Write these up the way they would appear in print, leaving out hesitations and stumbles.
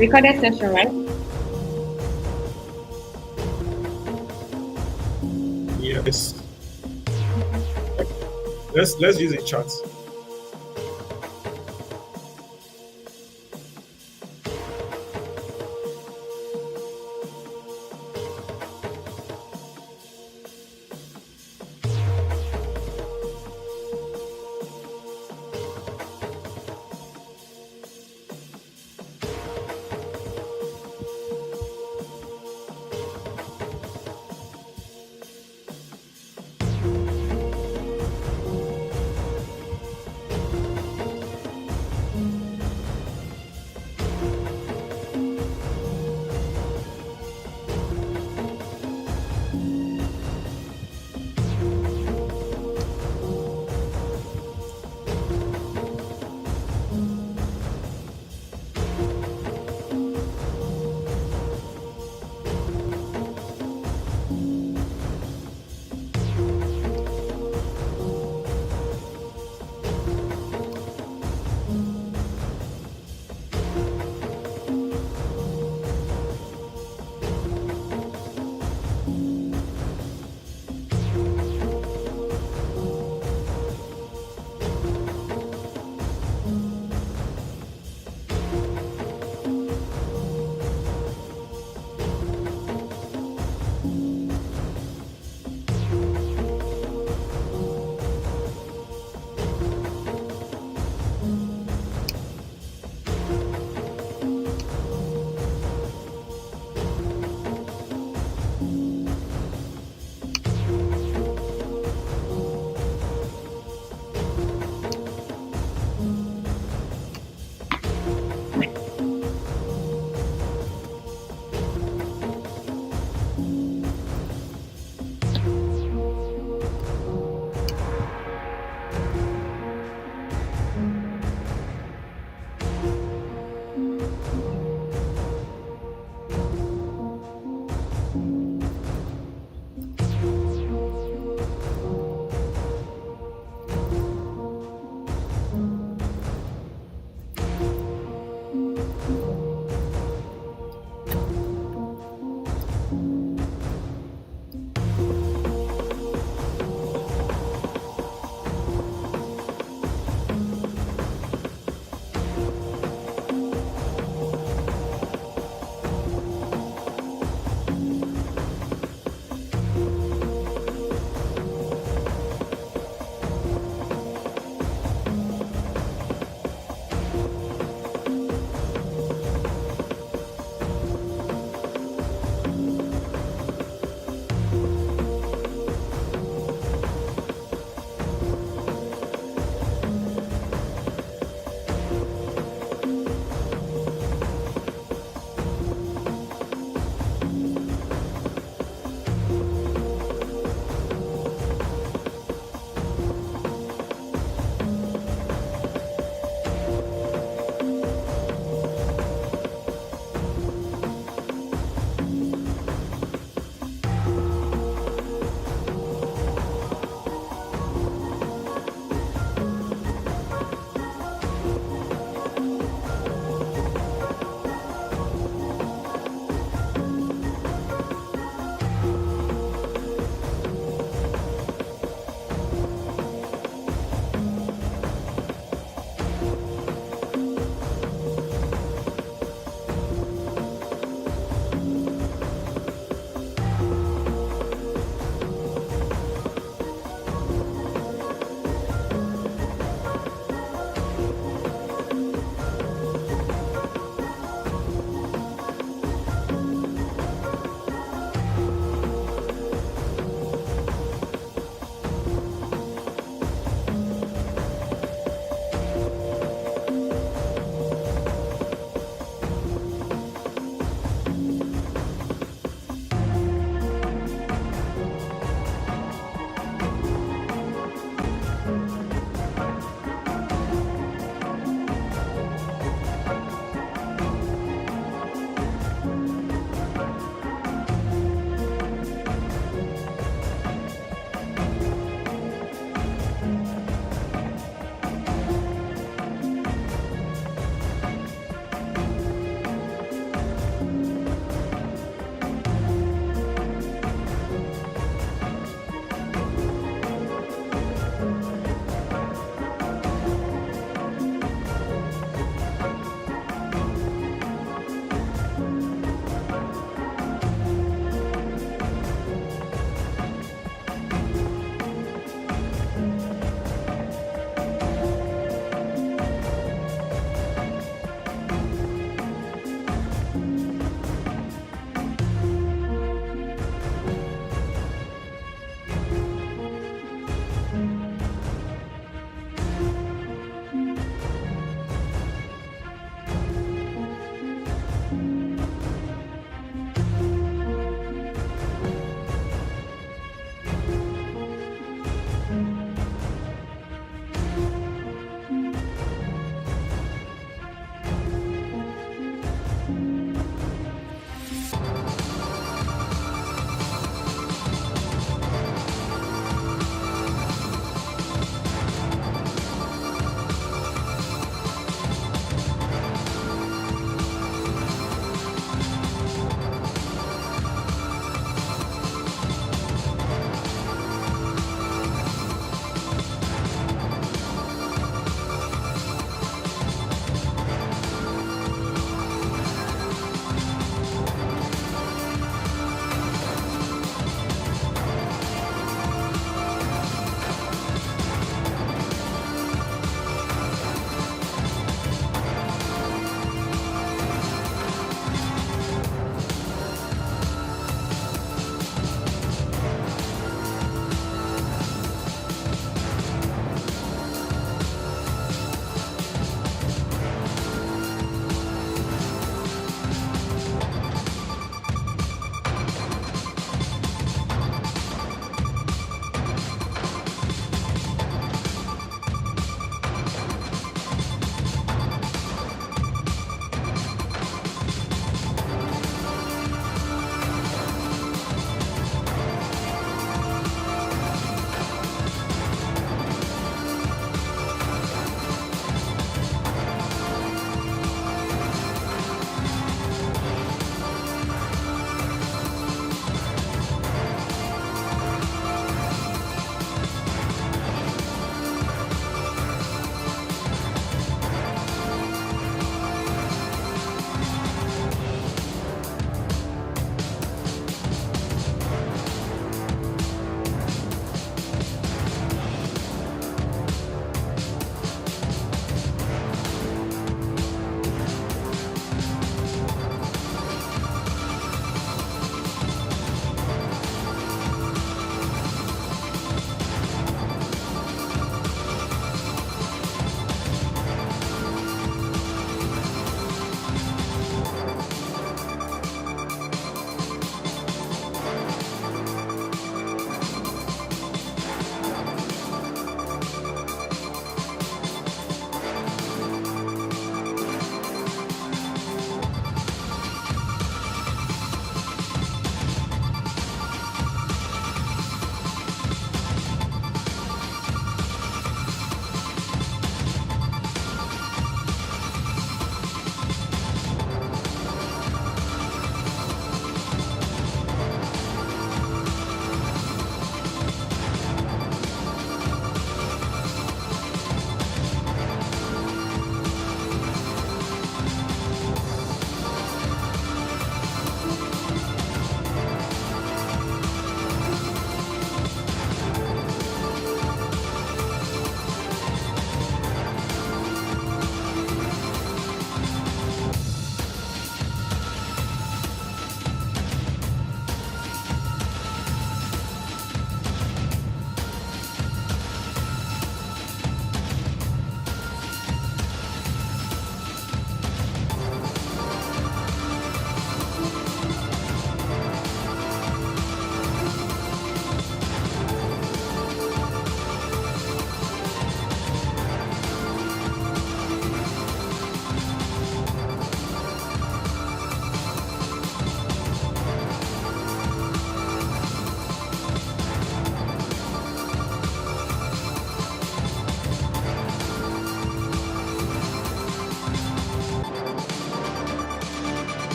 Recorded session, right? Yes. Let's use a chat.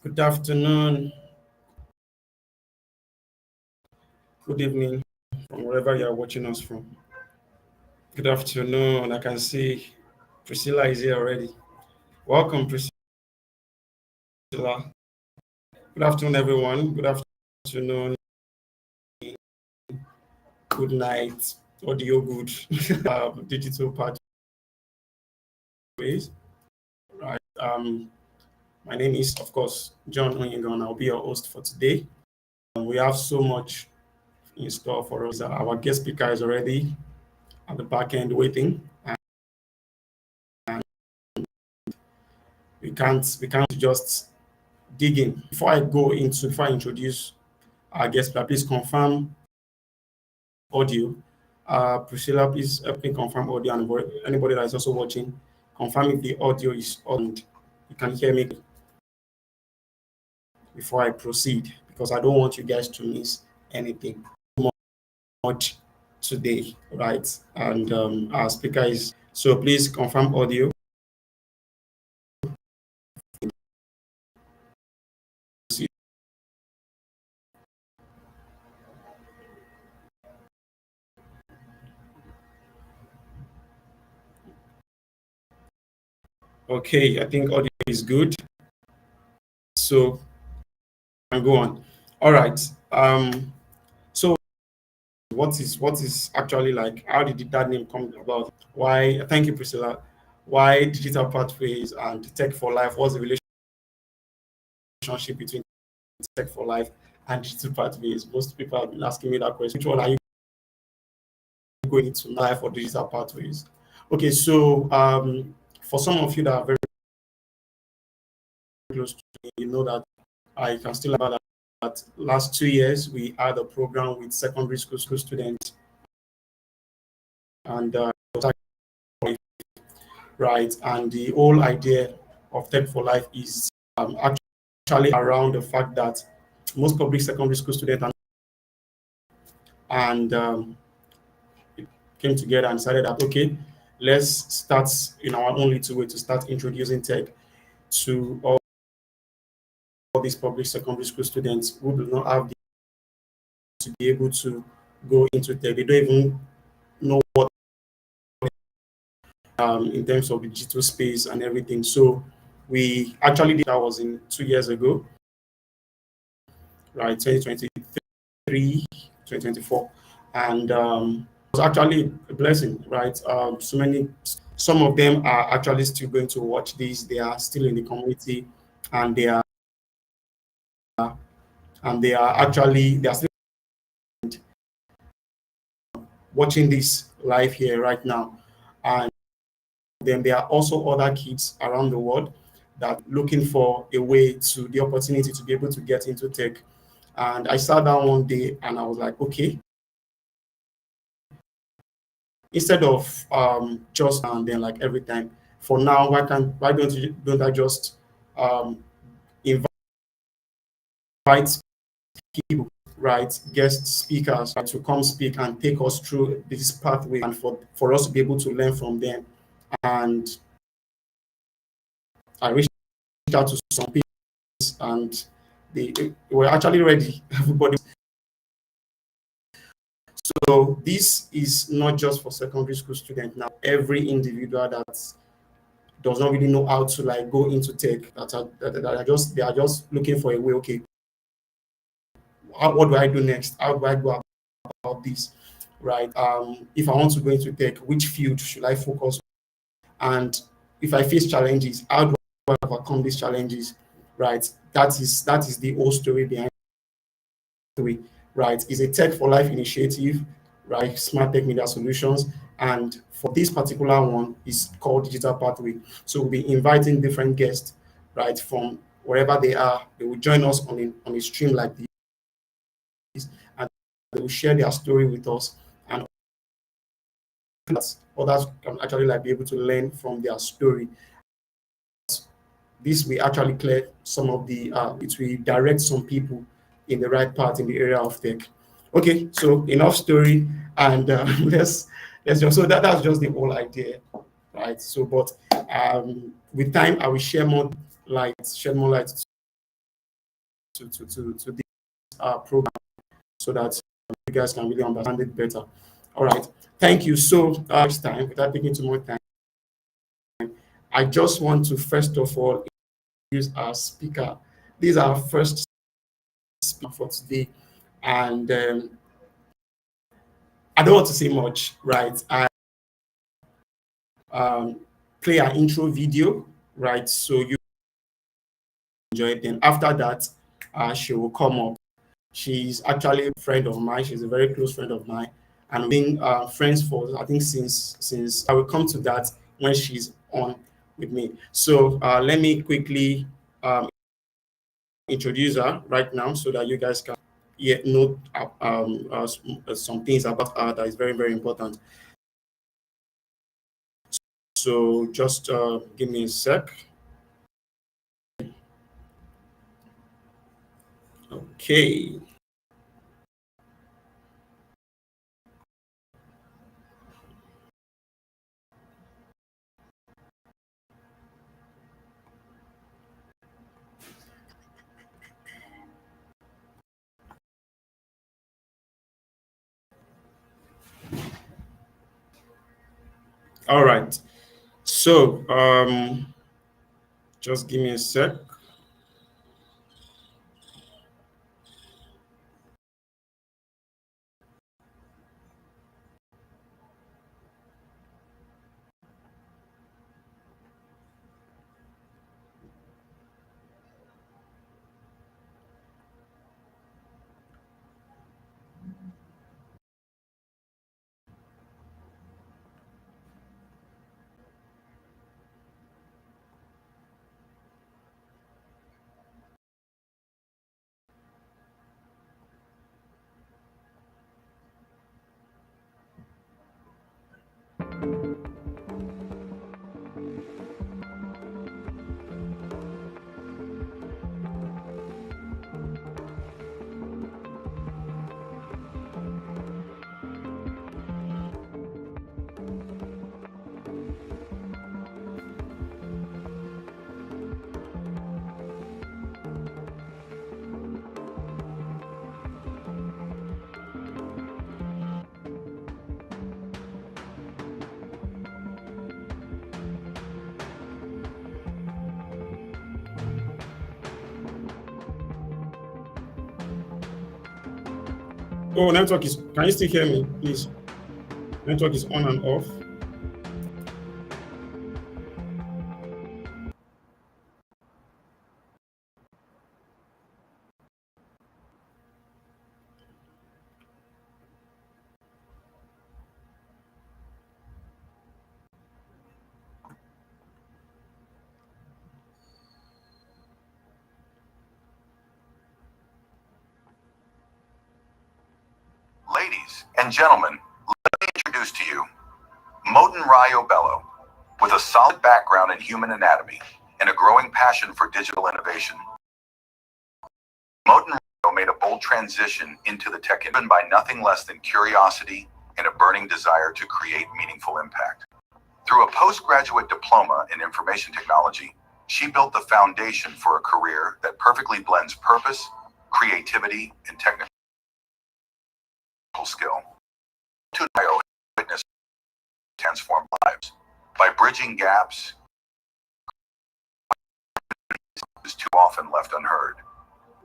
Good afternoon, good evening, from wherever you are watching us from. Good afternoon. I can see Priscilla is here already. Welcome, Priscilla. Good afternoon, everyone. Good afternoon, good night, audio good, digital pathways. Right. My name is, of course, John Onyengon. I'll be your host for today. We have so much in store for us. Our guest speaker is already at the back end waiting, and we can't just dig in. Before I introduce our guest speaker, please confirm audio. Priscilla, please help me confirm audio, and anybody that is also watching, confirm if the audio is on. You can hear me before I proceed, because I don't want you guys to miss anything much today, right? And our speaker is, so please confirm audio. Okay, I think audio is good. So I go on. All right. So what is actually, like, how did that name come about? Why? Thank you, Priscilla. Why digital pathways and tech for life? What's the relationship between tech for life and digital pathways? Most people have been asking me that question. Which one are you going into, life or digital pathways? Okay, so for some of you that are very close to me, you know that I can still remember that last 2 years we had a program with secondary school students, and right, and the whole idea of Tech for Life is actually around the fact that most public secondary school students and came together and decided that, okay, let's start in our own little way to start introducing tech to all these public secondary school students who do not have to be able to go into tech. They don't even know what in terms of the digital space and everything. So we actually did that, was in 2 years ago, right, 2023, 2024, and it was actually a blessing, right? Some of them are actually still going to watch this. They are still in the community, and they are still watching this live here right now. And then there are also other kids around the world that looking for a way to the opportunity to be able to get into tech. And I sat down one day and I was like, okay, instead of just and then like every time, for now, why don't I just um, invite people, right, guest speakers, right, to come speak and take us through this pathway, and for us to be able to learn from them. And I reached out to some people, and they were actually ready. Everybody. So this is not just for secondary school students. Now, every individual that does not really know how to, like, go into tech, that are just looking for a way. Okay, what do I do next? How do I go about this? Right. If I want to go into tech, which field should I focus on? And if I face challenges, how do I overcome these challenges? Right. That is the whole story behind it. Right. It's a Tech for Life initiative, right? Smart Tech Media Solutions. And for this particular one, is called Digital Pathway. So we'll be inviting different guests, right, from wherever they are. They will join us on a stream like this, and they will share their story with us, and that others can actually, like, be able to learn from their story. This will actually clear some of the it will direct some people in the right path in the area of tech. Okay, so enough story, and let's just, so that's just the whole idea, right? So, but with time, I will share more light to this program so that you guys can really understand it better. All right. Thank you. So next time, without taking too much time, I just want to first of all use our speaker. These are our first speaker for today, and I don't want to say much, right? I play our intro video, right? So you enjoy it. Then after that, she will come up. She's actually a friend of mine. She's a very close friend of mine, and we've been friends for I think since I will come to that when she's on with me. So let me quickly introduce her right now so that you guys can know some things about her that is very very important. So just give me a sec. Okay. All right. So just give me a sec. Oh, network is. Can you still hear me, please? Network is on and off. Ladies and gentlemen, let me introduce to you Moten Rayo Bello. With a solid background in human anatomy and a growing passion for digital innovation, Moten Rayo made a bold transition into the tech industry by nothing less than curiosity and a burning desire to create meaningful impact. Through a postgraduate diploma in information technology, she built the foundation for a career that perfectly blends purpose, creativity, and technical skill. Tunayo witnessed transform lives by bridging gaps is too often left unheard.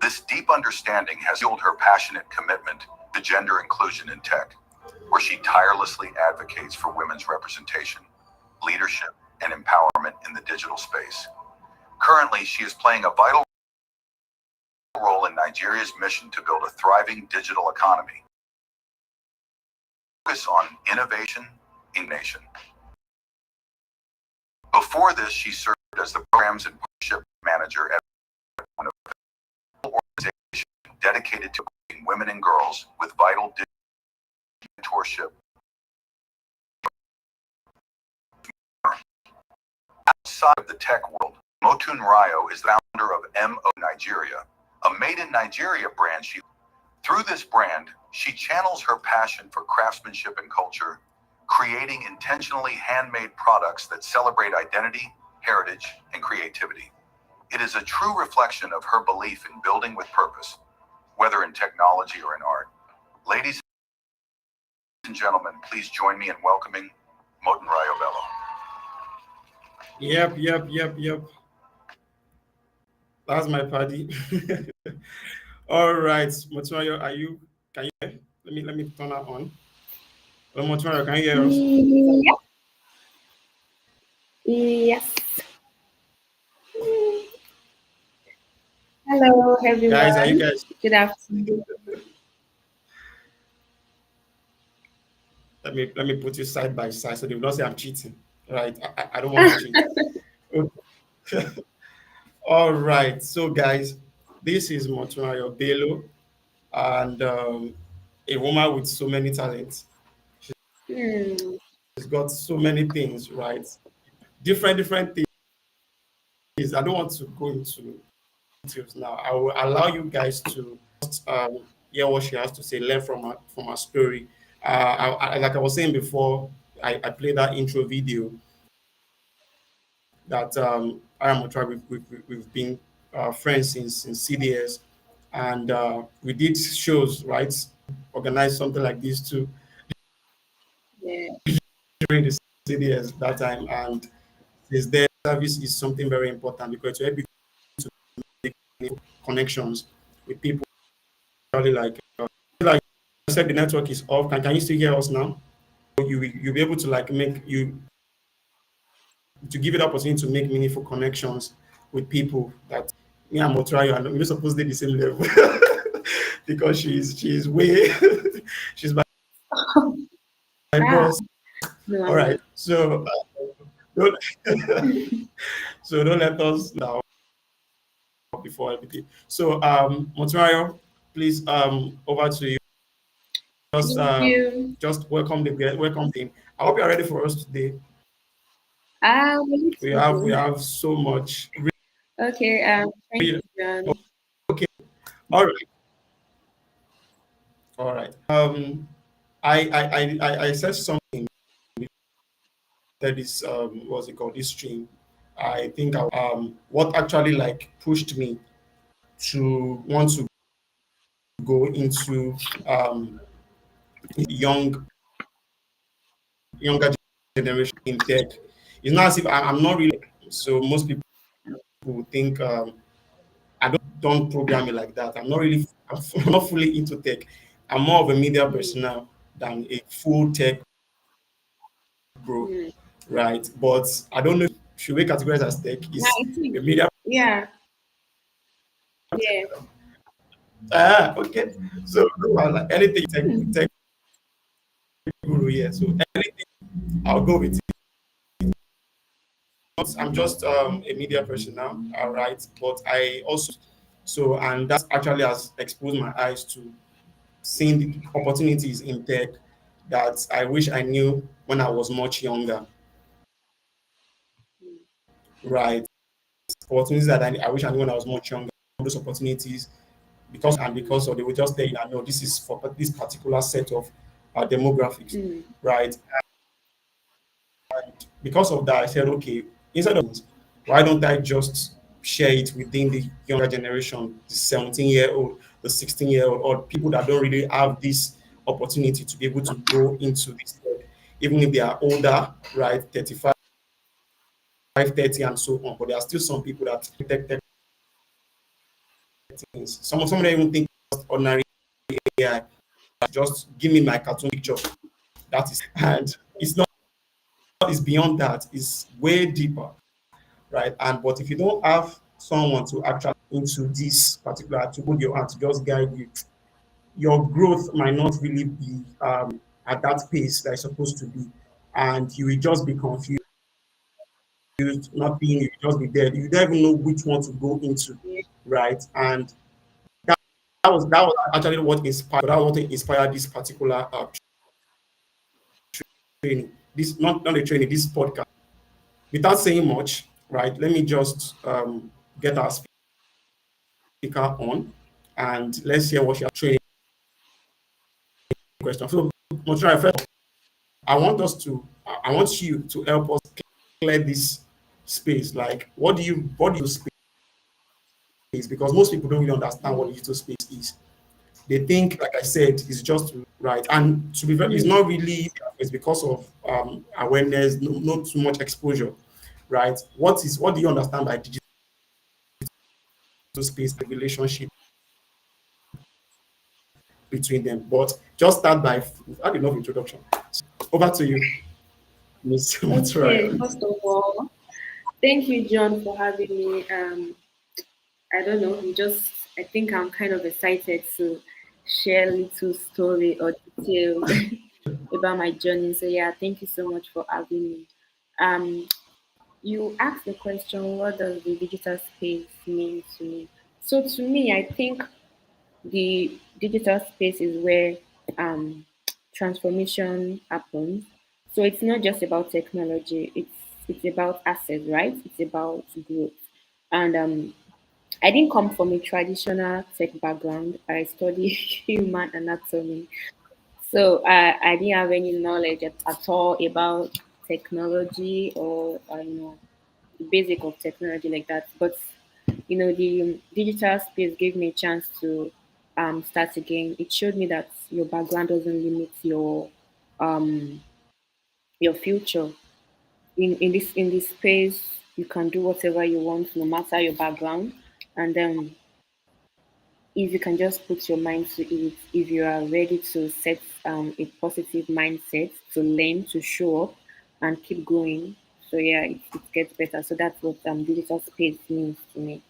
This deep understanding has fueled her passionate commitment to gender inclusion in tech, where she tirelessly advocates for women's representation, leadership, and empowerment in the digital space. Currently, she is playing a vital role in Nigeria's mission to build a thriving digital economy. Focus on innovation in nation. Before this, she served as the Programs and Partnership Manager at one of the organizations dedicated to equipping women and girls with vital mentorship. Outside of the tech world, Motun Rayo is the founder of MO Nigeria, a Made in Nigeria brand. Through this brand, she channels her passion for craftsmanship and culture, creating intentionally handmade products that celebrate identity, heritage, and creativity. It is a true reflection of her belief in building with purpose, whether in technology or in art. Ladies and gentlemen, please join me in welcoming Motunrayo Bello. Yep. That's my party. All right, Motunrayo, can you hear? Let me turn that on. Hello, Motunrayo, can you hear us? Yes. Hello, everyone. Guys, are you guys? Good afternoon. Let me put you side by side so they will not say I'm cheating. Right? I don't want to cheat. All right. So, guys, this is Motunrayo Bello, and a woman with so many talents. Hmm. She's got so many things, right? Different things. I don't want to go into details now. I will allow you guys to hear what she has to say, learn from her story. Like I was saying before, I played that intro video that I am Motunrayo. We've been friends since CDS, and we did shows, right? Organized something like this too Yeah. during the CDS that time, and since there, service is something very important because it help you to make connections with people. Really like I said, the network is off. Can you still hear us now? You'll be able to like make you to give you the opportunity to make meaningful connections with people that me and Motunrayo are not, we're supposed to be the same level because she's way she's my Ah, boss. no, All I'm right, not. so don't, so don't let us now before everything. So Motunrayo, please over to you. Thank you. Just welcome welcome team. I hope you are ready for us today. Me We too. have so much. Okay. Thank you, John. Okay, all right, all right. I said something that is what's it called, this stream. I think what actually like pushed me to want to go into young younger generation in tech. It's not as if I'm not really, so most people think I don't program it like that. I'm not really I'm not fully into tech. I'm more of a media personnel than a full tech bro, Hmm. right? But I don't know if should we categorize as tech Yeah, is I think. a media. Yeah. Yeah. Okay. So like anything tech guru, yeah. So anything I'll go with it. I'm just a media person now, all right. But I also and that actually has exposed my eyes to seeing the opportunities in tech that I wish I knew when I was much younger, right? Opportunities that I wish I knew when I was much younger. Those opportunities because of they will just tell you that no, this is for this particular set of demographics, Hmm. right? Because of that, I said, okay, instead of why don't I just share it within the younger generation, the 17-year-old, the 16-year-old, or people that don't really have this opportunity to be able to go into this, even if they are older, right, 35, 30, and so on. But there are still some people that tech things. Some of them even think just ordinary AI. Just give me my cartoon picture. That is, and it's beyond that. It's way deeper, right? And but if you don't have someone to actually into this particular to put your hand to just guide you, your growth might not really be at that pace that it's supposed to be, and you will just be confused, not being you will just be there. You don't even know which one to go into, Yeah. right? And that was actually what inspired. That was what inspired this particular training. This not the training. This podcast. Without saying much, right? Let me just get our speaker on, and let's hear what she has training question. So, Motunrayo, first, I want you to help us clear this space. Like, what do you space? space, because most people don't really understand what digital space is. They think, like I said, it's just right. And to be very, it's not really, it's because of awareness, not too much exposure, right? What do you understand by digital space, the relationship between them? But just start by, I had enough introduction. Over to you, Miss Okay, Matsura. first of all, thank you, John, for having me. I don't know, I think I'm kind of excited to share a little story or details about my journey. So yeah, thank you so much for having me. Um, you asked the question, what does the digital space mean to me? So to me, I think the digital space is where um, transformation happens. So it's not just about technology; it's about assets, right? It's about growth. And I didn't come from a traditional tech background. I studied human anatomy, so I didn't have any knowledge at all about technology or the basic of technology like that. But the digital space gave me a chance to start again. It showed me that your background doesn't limit um, your future. In this space, you can do whatever you want, no matter your background, and then if you can just put your mind to it, if you are ready to set a positive mindset, to learn, to show up, and keep going. So yeah, it gets better. So that's what digital space means to me.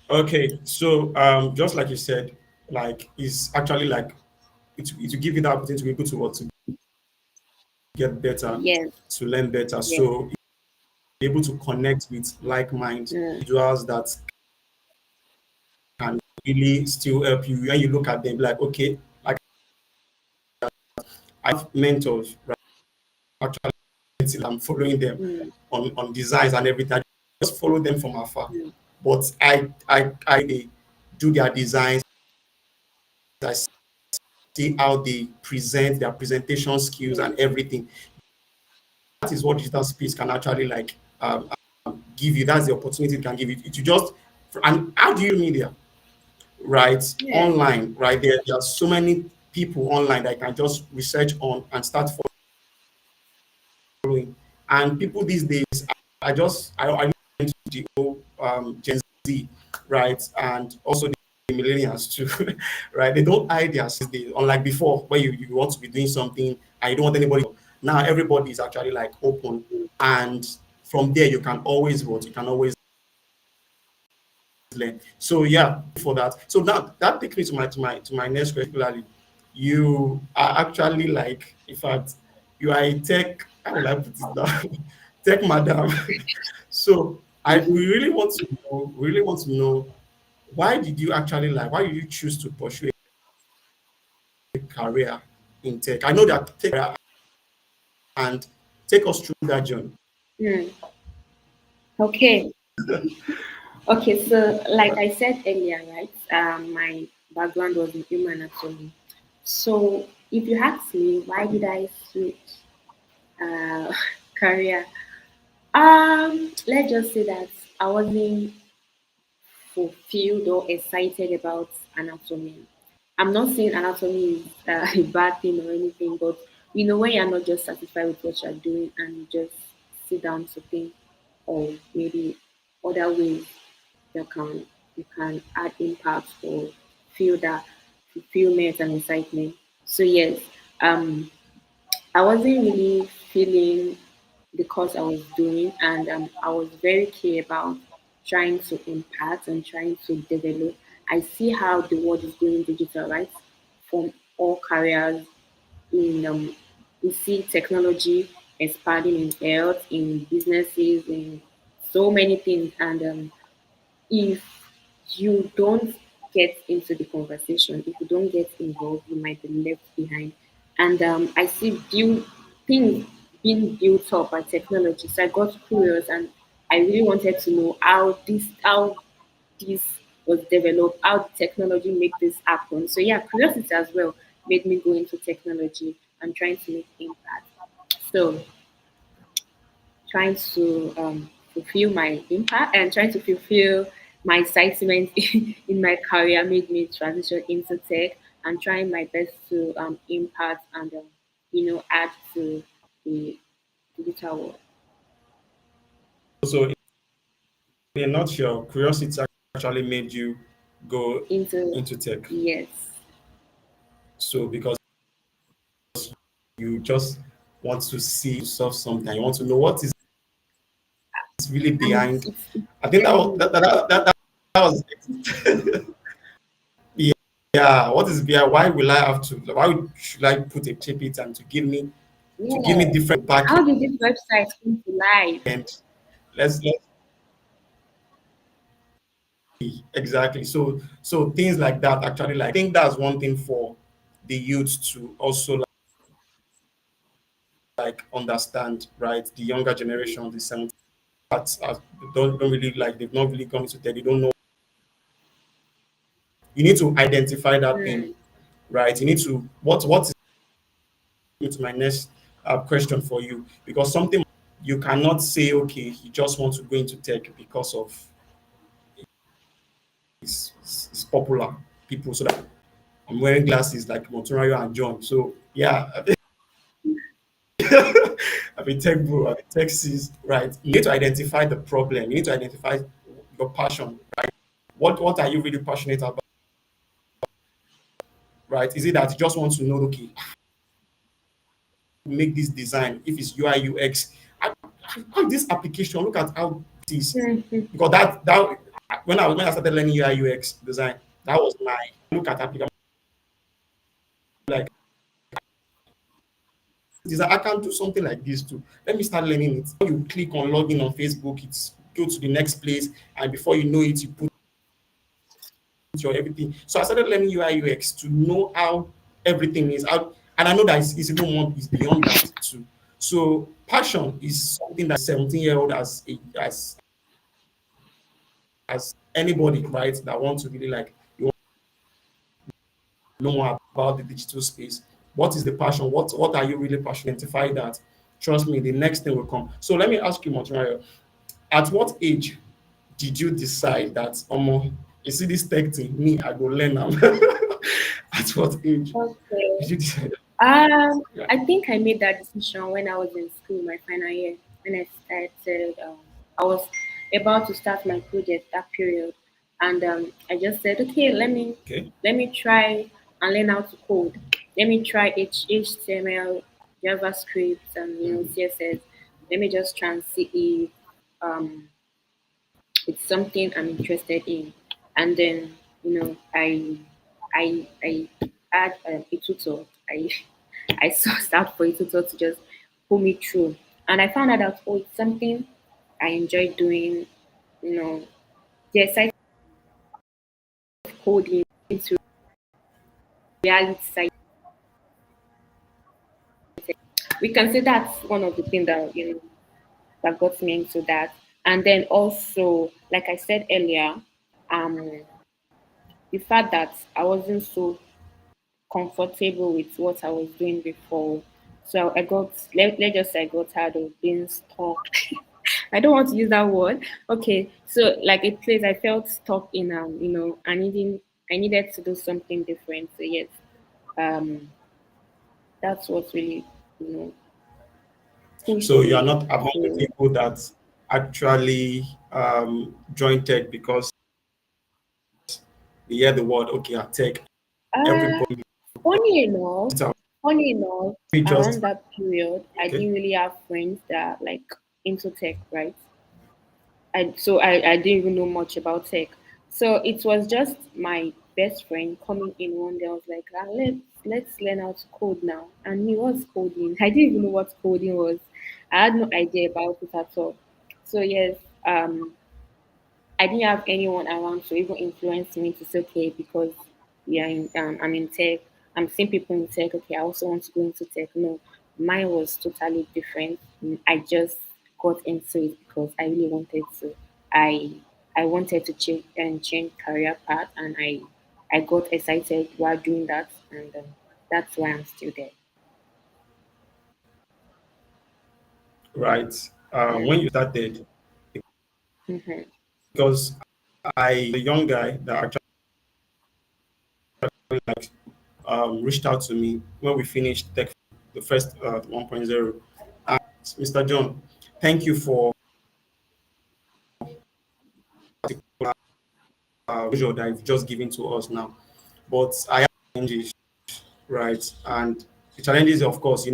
Okay, so just like you said, like it's actually like it will give you the opportunity to be able to what to get better, Yes. to learn better. Yes. So be able to connect with like-minded Mm, individuals that can really still help you. When you look at them, like okay, like I have mentors, right? Actually, I'm following them mm, on designs and everything. I just follow them from afar, mm, but I they do their designs. I see how they present their presentation skills mm. and everything. That is what digital space can actually like give you. That's the opportunity it can give you. It you just and how do you media, right? Yeah. Online, right? There are so many people online that I can just research on and start following. And people these days, I into the old Gen Z, right? And also the millennials too, right? They don't hide their skills. Unlike before, where you want to be doing something and you don't want anybody. Now everybody is actually like open, and from there you can always vote. You can always learn. So yeah, for that. So now that takes me to my next question. Particularly, you are actually like, in fact, you are a tech. How will I put it down? Tech madam. So we really want to know why did you actually like, why did you choose to pursue a career in tech? I know that tech and take us through that journey. Mm. Okay. Okay. So, like I said earlier, right? My background was in human anatomy. So, if you ask me, why did I switch uh, career? Let's just say that I wasn't fulfilled or excited about anatomy. I'm not saying anatomy is a bad thing or anything, but when you're not just satisfied with what you're doing and you just sit down to think, or maybe other ways that you can add impact or feel that fulfillment and excitement. So yes, um, I wasn't really feeling the course I was doing, and I was very clear about trying to impact and trying to develop. I see how the world is going digital, right? From all careers, in we see technology expanding in health, in businesses, in so many things, and if you don't get into the conversation, if you don't get involved, you might be left behind. And I see things being built up by technology. So I got curious and I really wanted to know how this was developed, how the technology make this happen. So yeah, curiosity as well made me go into technology and trying to make impact. So trying to fulfill my impact and trying to fulfill my excitement in my career made me transition into tech and trying my best to impact and add to the digital world. So, in a nutshell, curiosity actually made you go Into into tech. yes, So, because you just want to see yourself something, you want to know what is really and behind. it's I think that was, very that was yeah. What is behind? Why will I have to? Why should I put a chip it and to give me yeah. different back How did this website come to life? end? Let's see. Exactly. So things like that actually, like, I think that's one thing for the youth to also like understand, right? The younger generation, the 70s, don't really like, they've not really gone into that. They don't know. You need to identify that thing, Mm, right? You need to what is my next question for you, because something you cannot say, okay, you just want to go into tech because of it's popular people. So that I'm wearing glasses like Monturayo and John. So yeah, I'm a tech bro, I'm a tech sis, right? You need to identify the problem. You need to identify your passion, right? What are you really passionate about, right? Is it that you just want to know, okay, make this design, if it's UI UX, how this application, look at how it is. mm, Because that when I started learning UI UX design, that was my look at application, like design. I can do something like this too. Let me start learning it. When you click on login on Facebook, it's go to the next place, and before you know it, you put your everything. So I started learning UI UX to know how everything is out, and I know that it's even more, it's beyond that too. So passion is something that 17-year-old as anybody, right, that wants to really like, you know more about the digital space. What is the passion? What are you really passionate? Identify that. Trust me, the next thing will come. So let me ask you, Montreal, at what age did you decide that, you see this tech thing, me, I go learn now? At what age okay. did you decide? Yeah. I think I made that decision when I was in school, my final year, when I started. I was about to start my project that period, and I just said, okay, Okay. let me try and learn how to code. Let me try HTML, JavaScript, and Mhm. CSS. Let me just try and see if um, it's something I'm interested in. And then, I had a tutor. I sourced out for a tutor to just pull me through. And I found out that, oh, it's something I enjoy doing, you know, the excitement of coding into reality side. We can say that's one of the things that, that got me into that. And then also, like I said earlier, um, the fact that I wasn't so comfortable with what I was doing before. So let's just say I got tired of being stuck. I don't want to use that word. Okay, so like a place I felt stuck in, I needed to do something different. So yes, um, that's what really, you know, pushed So you are me not among the to. people that actually join tech because they hear the word, okay, at tech, Uh, everybody funny enough, tell funny enough, me just around that period, I okay. didn't really have friends that are like into tech, right? I didn't even know much about tech. So it was just my best friend coming in one day. I was like, let's learn how to code now. And he was coding. I didn't even know what coding was. I had no idea about it at all. So yes, I didn't have anyone around to even influence me to say, okay, because I'm in tech, I'm seeing people in tech, okay, I also want to go into tech. No, mine was totally different. I just got into it because I really wanted to. I I wanted to change career path, and I got excited while doing that, and that's why I'm still there. Right. Yeah. When you started, Mhm. because a young guy that actually like reached out to me when we finished tech, the first 1.0. Mr. John, thank you for visual that you've just given to us now. But I have challenges, right? And the challenges, of course,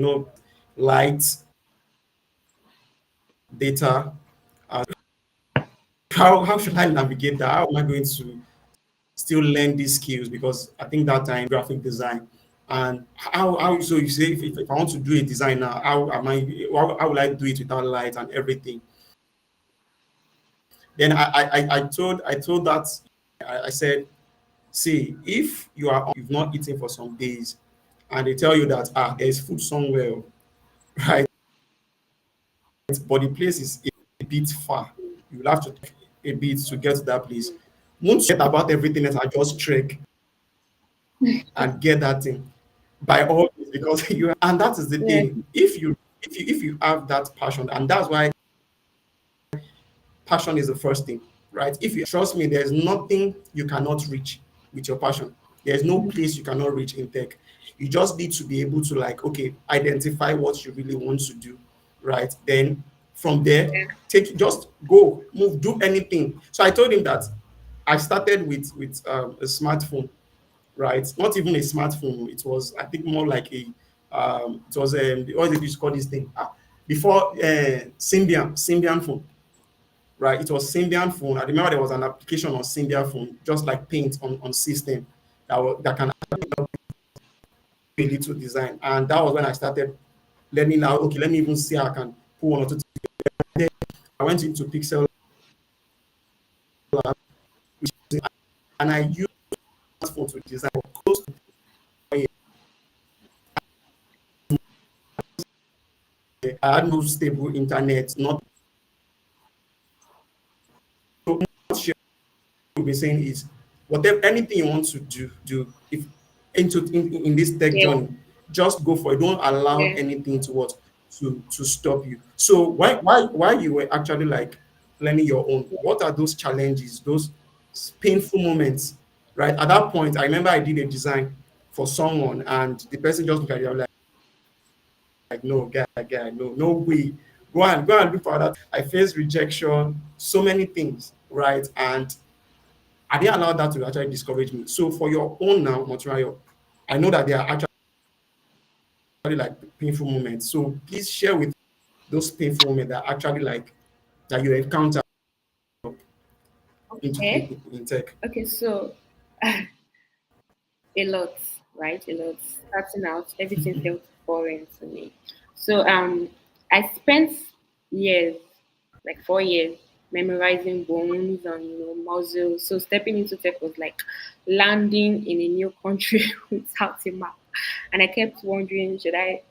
light, data. Uh, how should I navigate that? How am I going to still learn these skills? Because I think that time graphic design and how so you say if I want to do a design now, how will I do it without light and everything? Then I told that I said, see, if you've not eaten for some days and they tell you that there's food somewhere, right? But the place is a bit far. You will have to take a bit to get to that place. Won't forget about everything else. I just trek and get that thing by all means because you and that is the Yeah. thing. If you have that passion, and that's why passion is the first thing, right? If you trust me, there's nothing you cannot reach with your passion. There's no place you cannot reach in tech. You just need to be able to like, okay, identify what you really want to do, right? Then from there, Yeah. just go, move, do anything. So I told him that I started with a smartphone, right? Not even a smartphone. It was, I think, more like it was what did you call this thing? Before Symbian phone, right? It was Symbian phone. I remember there was an application on Symbian phone, just like Paint on system that can do a little design. And that was when I started learning now. Okay, let me even see how I can pull one or two. Then I went into Pixel Lab, and I used smartphone to design for close to 1 year. I had no stable internet, not so much. We'll be saying is whatever anything you want to do if in this tech Yeah. journey, just go for it. Don't allow Yeah. anything to stop you. So why you were actually like learning your own, what are those challenges, those painful moments, right? At that point I remember I did a design for someone and the person just looked at it like no guy, no way, go and look for that. I faced rejection, so many things, right? And I didn't allow that to actually discourage me. So for your own now, Motrayo, I know that there are actually like painful moments. So please share with those painful moments that actually like that you encounter Okay. in tech. Okay. So a lot, right? A lot. Starting out, everything felt boring to me. So I spent years, like 4 years, memorizing bones and muscles. So stepping into tech was like landing in a new country without a map. And I kept wondering, should I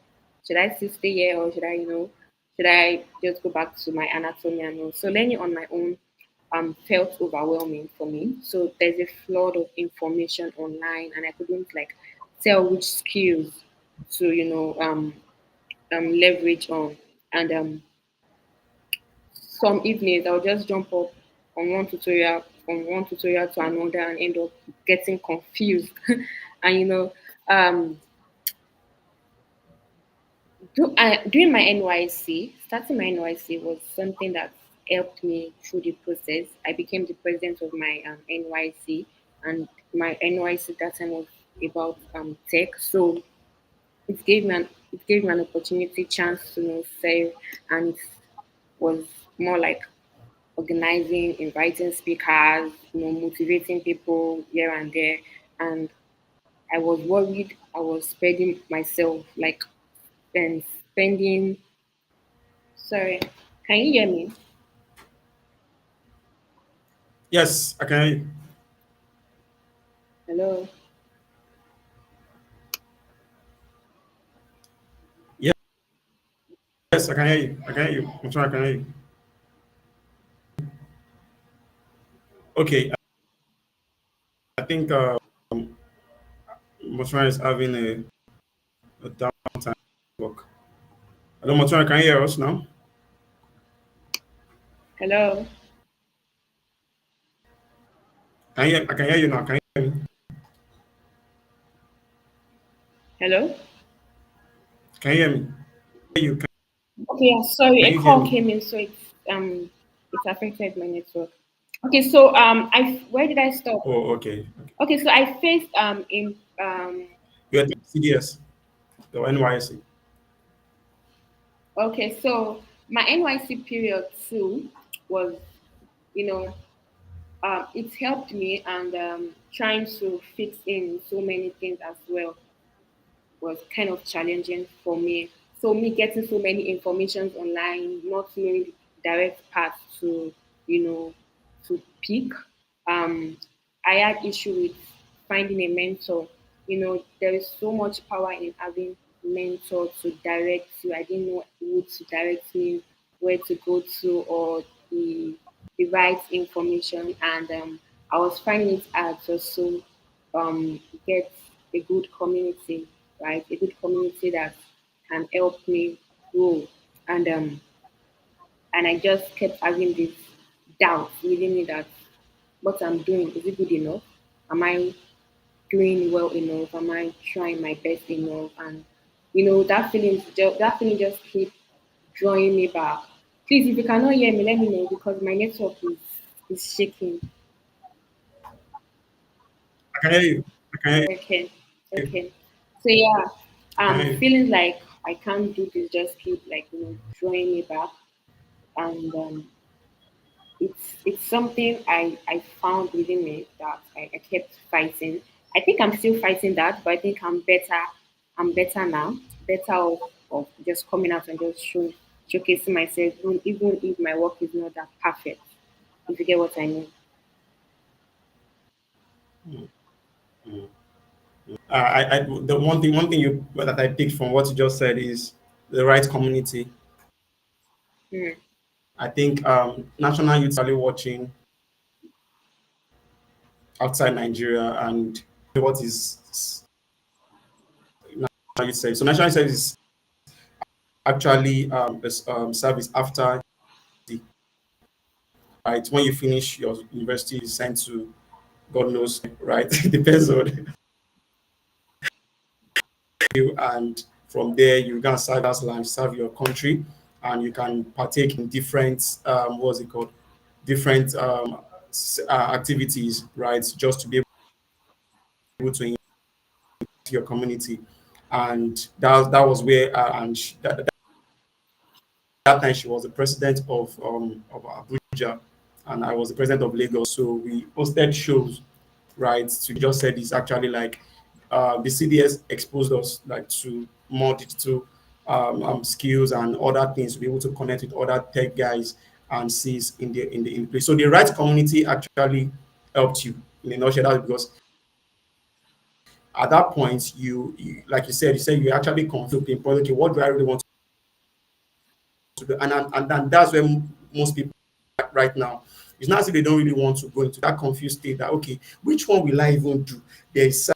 still stay here or should I just go back to my anatomy and all? So learning on my own felt overwhelming for me. So there's a flood of information online, and I couldn't like tell which skills to leverage on. And some evenings I'll just jump up on one tutorial from one tutorial to another and end up getting confused. And doing my NYC, starting my NYC was something that helped me through the process. I became the president of my NYC, and my NYC that time was about tech. So it gave me an opportunity, chance to serve, and it was more like organizing, inviting speakers, motivating people here and there. And I was worried I was spreading myself like and spending. Sorry, can you hear me? Yes, I can hear you. Hello. Yes, I can hear you. I can hear you. I'm sorry, I can hear you. Okay, I think Motra is having a downtime work. Hello, Motra, can you hear us now? Hello. I can hear you now. Can you hear me? Hello? Can you hear me? You Okay, yeah, sorry, can a you hear call me? came in, so it's affected my network. Okay, so I where did I stop? Oh, okay. Okay. Okay, so I faced in You had CDS, the NYC. okay, so my NYC period too was, you know, it helped me, and trying to fix in so many things as well was kind of challenging for me. So me getting so many informations online, not knowing the direct path to, you know, to pick. I had issue with finding a mentor. You know, there is so much power in having mentor to direct you. I didn't know who to direct me, where to go to, or the right information, and I was finding it hard just to get a good community, right? A good community that can help me grow. And I just kept having this doubt within me that what I'm doing, is it good enough? Am I doing well enough? Am I trying my best enough? And that feeling just keep drawing me back. Please, if you cannot hear me, let me know because my network is shaking. I can hear you. I can hear Okay, you. okay. So yeah, I can hear you. feeling like I can't do this just keep like drawing me back, and it's something I found within me that I kept fighting. I think I'm still fighting that, but I think I'm better. I'm better now. Better of just coming out and just showcasing myself, even if my work is not that perfect. If you get what I mean. Mm, mm. The one thing you that I picked from what you just said is the right community. Mm, I think national youth are watching outside Nigeria and what is national youth service. So national youth service is actually service after the right when you finish your university, you sent to God knows right. It depends on you, and from there you can serve as land, serve your country, and you can partake in different what's it called, different activities, right? Just to be able to engage your community, and that was where and that time she was the president of Abuja, and I was the president of Lagos. So we hosted shows, right? To just said it's actually like the CDS exposed us like to more digital skills and other things to be able to connect with other tech guys and sees in the place. So the right community actually helped you in a nutshell. That's because at that point you like you said you actually conflict pinpoint, okay, what do I really want to do? And then that's where most people are right now. It's not as if they don't really want to go into that confused state that okay, which one will I even do? There's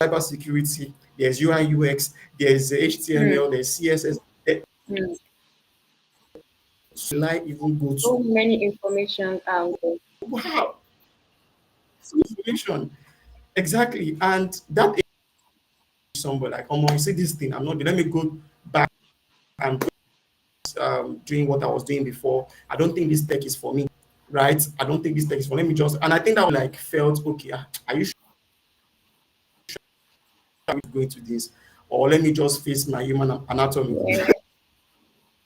cyber security, there's UI UX, there's mm, HTML, there's CSS. mm. Will I even go So to? many information out there. Wow, some information. Exactly. And that is somebody like, oh, you see this thing, I'm not, let me go back and doing what I was doing before. I don't think this tech is for me, right? I don't think this tech is for, let me just, and I think that like felt, okay, are you sure I'm going to this? Or let me just face my human anatomy. Yeah.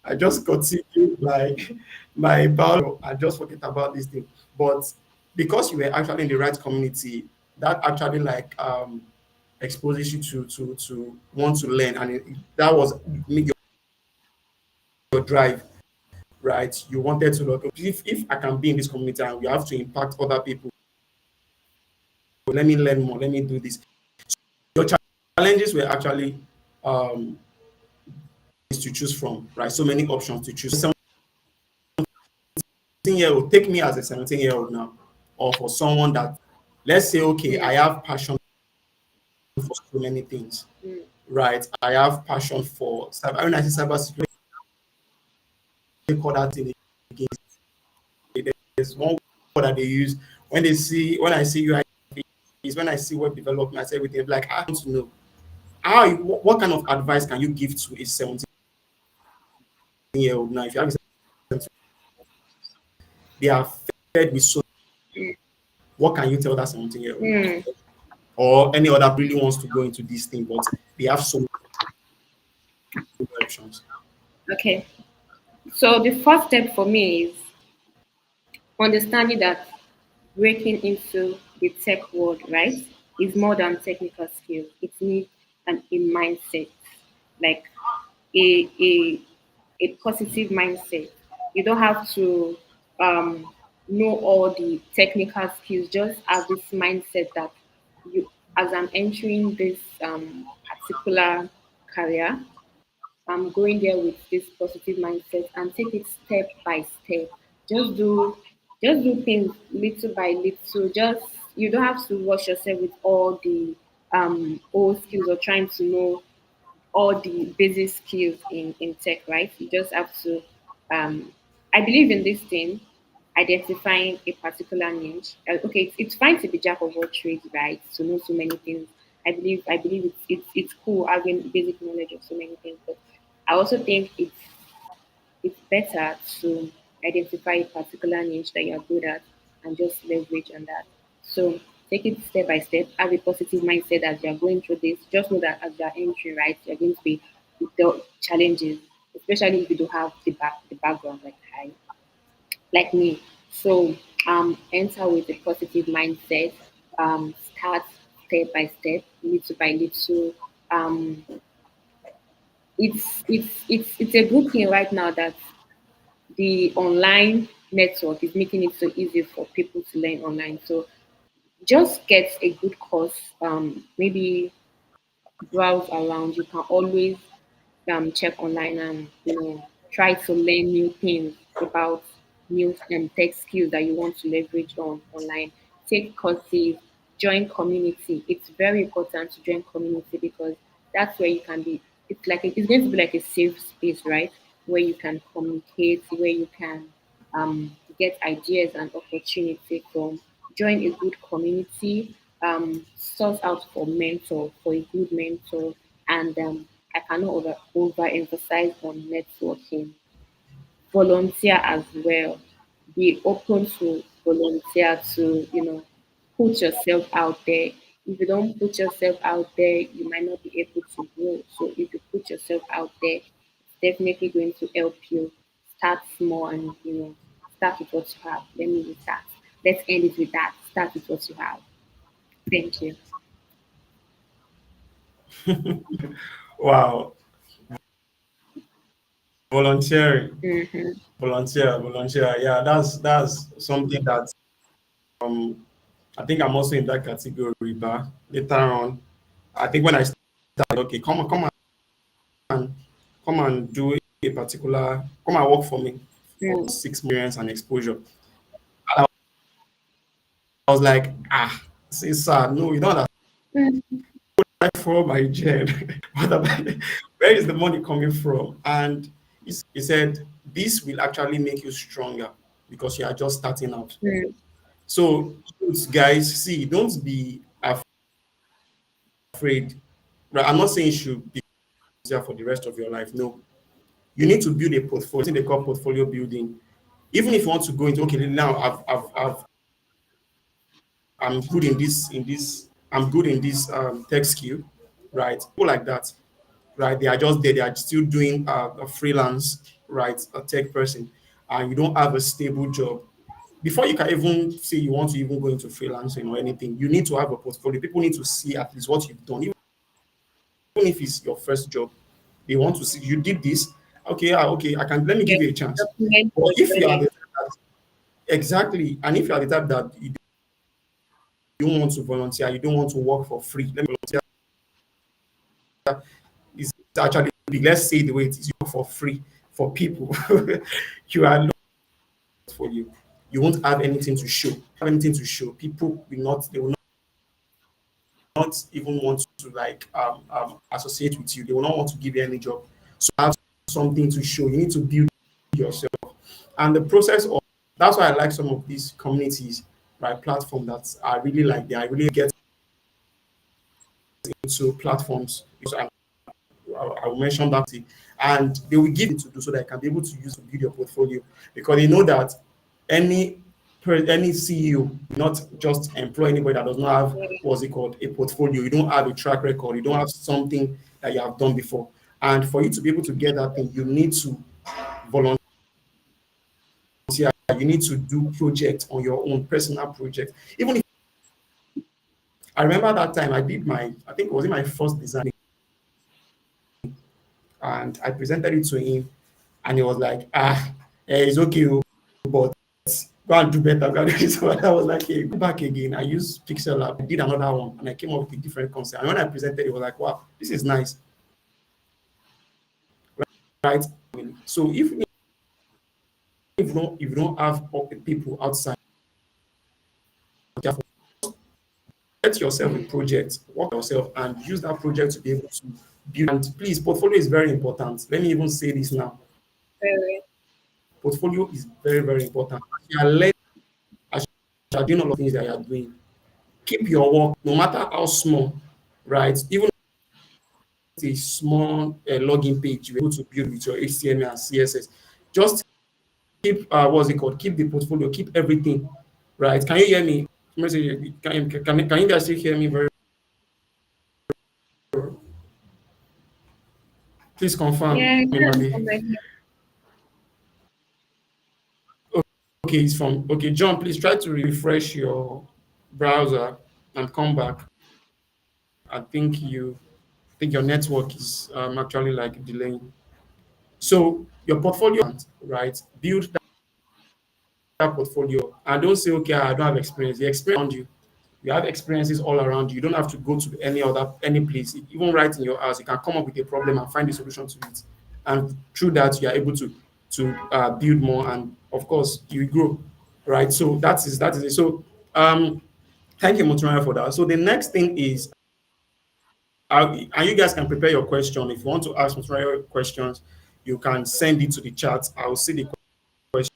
I just continue like my biology. I just forget about this thing. But because you were actually in the right community, that actually like exposes you to want to learn, and that was your drive, right? You wanted to look if I can be in this community and we have to impact other people. Let me learn more. Let me do this. Your challenges were actually um, to choose from, right? So many options to choose. 17-year-old, take me as a 17-year-old now, or for someone that, let's say, okay, Mm, I have passion for so many things, mm, right? I have passion for cyber. When I say cybersecurity, they call that thing again. There's one word that they use when I see UI, is when I see web development, I say everything like I want to know how what kind of advice can you give to a 17-year-old now? If you have a 17, they are fed with so, what can you tell that 17-year-old Mm. or any other really wants to go into this thing, but they have so many options? Okay. So the first step for me is understanding that breaking into the tech world, right, is more than technical skills. It needs a mindset, like a, a, a positive mindset. You don't have to um, know all the technical skills, just have this mindset that you, as I'm entering this particular career, I'm going there with this positive mindset and take it step by step. Just do just do things little by little. Just you don't have to rush yourself with all the old skills or trying to know all the basic skills in tech, right? You just have to I believe in this thing, identifying a particular niche. Okay, it's fine to be jack of all trades, right? To know so many things. I believe it's cool having basic knowledge of so many things, but I also think it's better to identify a particular niche that you're good at and just leverage on that. So take it step by step, have a positive mindset as you're going through this. Just know that as you're entering, right, you're going to be with the challenges, especially if you don't have the background like me. So enter with a positive mindset, start step by step, little by little. Um, it's a good thing right now that the online network is making it so easy for people to learn online. So just get a good course, maybe browse around. You can always check online and try to learn new things about new tech skills that you want to leverage on online. Take courses, join community. It's very important to join community because that's where you can be. It's going to be like a safe space, right? Where you can communicate, where you can get ideas and opportunity from. Join a good community. Source out for mentor, for a good mentor, and I cannot overemphasize on networking. Volunteer as well. Be open to volunteer to, put yourself out there. If you don't put yourself out there, you might not be able to grow. So if you put yourself out there, it's definitely going to help you start small and start with what you have. Let me use that. Let's end it with that. Start with what you have. Thank you. Wow, volunteering, Hmm. volunteer. Yeah, that's something that um I think I'm also in that category. But later on, I think when I started, okay, and come and do a particular, come and work for me for Mm. 6 months and exposure. And I was like, say, sir, no, you don't understand. Mm. For my gen, what about, where is the money coming from? And he said, this will actually make you stronger because you are just starting out. Mm. So, guys, see, don't be afraid. Right? I'm not saying you should be there for the rest of your life. No, you need to build a portfolio. They call portfolio building. Even if you want to go into, okay, now I'm good I'm good in this tech skill, right? People like that, right? They are just there. They are still doing a freelance, right? A tech person, and you don't have a stable job. Before you can even say you want to even go into freelancing or anything, you need to have a portfolio. People need to see at least what you've done, even if it's your first job. They want to see you did this. Okay, okay, I can let me give Yes. you a chance. Document But your if you are journey. the type that, exactly, and if you are the type that you don't want to volunteer, you don't want to work for free, let me volunteer is actually big. Let's say the way it is, you work for free for people. You are not for you. You won't have anything to show. Have anything to show. People will not. They will not even want to like associate with you. They will not want to give you any job. So have something to show. You need to build yourself. And the process of that's why I like some of these communities. right? Platform that are really like they are really get into platforms. So I will mention that, and they will give it to do so that I can be able to use to build your portfolio because they know that any any CEO not just employ anybody that does not have what's it called a portfolio. You don't have a track record. You don't have something that you have done before. And for you to be able to get that thing, you need to volunteer. You need to do projects on your own personal project. Even if I remember that time I did my, I think it was in my first design, and I presented it to him, and he was like, it's okay, oh, but go and do better. Go and do this. So I was like, hey, go back again. I used Pixel Lab. I did another one, and I came up with a different concept. And when I presented, it was like, wow, this is nice, right? So if you don't have people outside, get yourself a project, work yourself, and use that project to be able to build. And please, portfolio is very important. Let me even say this now. Very. Portfolio is very, very important. You are learning, as you are doing all of things that you are doing. Keep your work, no matter how small, right? Even a small login page you're able to build with your HTML and CSS. Just keep what's it called? Keep the portfolio, keep everything, right? Can you hear me? Can you guys still hear me very well? Please confirm, Yeah, Mimami. Okay, it's from okay, John. Please try to refresh your browser and come back. I think your network is actually like delaying. So your portfolio, right? Build that portfolio and don't say, okay, I don't have experience. The experience around you, you have experiences all around you. You don't have to go to any place. Even right in your house, you can come up with a problem and find a solution to it. And through that, you are able to build more, and of course, you grow, right? So that is it. So thank you, Moturaya, for that. So the next thing is, and you guys can prepare your question. If you want to ask Moturaya questions, you can send it to the chat. I will see the question